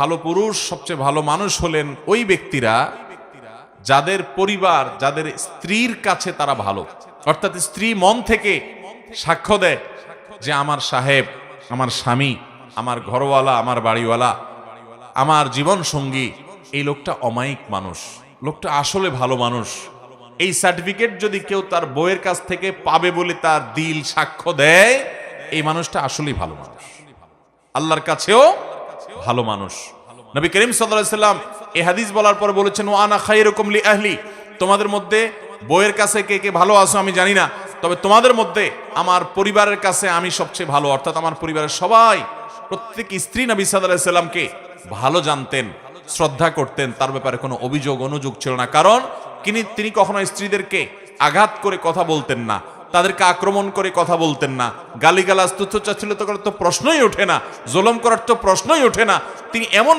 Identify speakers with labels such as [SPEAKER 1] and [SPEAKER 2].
[SPEAKER 1] ভালো পুরুষ, সবচেয়ে ভালো মানুষ হলেন ওই ব্যক্তিরা যাদের পরিবার, যাদের স্ত্রীর কাছে তারা ভালো, অর্থাৎ স্ত্রী মন থেকে সাক্ষ্য দেয় যে আমার সাহেব, আমার স্বামী, আমার ঘরওয়ালা, আমার বাড়িওয়ালা, আমার জীবন সঙ্গী, এই লোকটা অমায়িক মানুষ, লোকটা আসলে ভালো মানুষ। এই সার্টিফিকেট যদি কেউ তার বউয়ের কাছ থেকে পাবে বলে তার দিল সাক্ষ্য দেয়, এই মানুষটা আসলেই ভালো মানুষ, আল্লাহর কাছেও ভালো মানুষ। নবী করিম সাল্লাল্লাহু আলাইহি সাল্লাম এই হাদিস বলার পর বলেছেন, ওয়া আনা খায়রুকুম লি আহলি, তোমাদের মধ্যে বউয়ের কাছে কে কে ভালো আছো আমি জানি না, তবে তোমাদের মধ্যে আমার পরিবারের কাছে আমি সবচেয়ে ভালো। অর্থাৎ আমার পরিবারের সবাই, প্রত্যেক স্ত্রী নবী সাল্লাল্লাহু আলাইহি সাল্লামকে ভালো জানতেন, শ্রদ্ধা করতেন, তার ব্যাপারে কোনো অভিযোগ অনুযোগ ছিল না। কারণ তিনি কখনো স্ত্রীদেরকে আঘাত করে কথা বলতেন না, তাদেরকে আক্রমণ করে কথা বলতেন না, গালিগালাজ তুচ্ছ তাচ্ছিল্য করার তো প্রশ্নই ওঠে না, জুলুম করার তো প্রশ্নই ওঠে না। তিনি এমন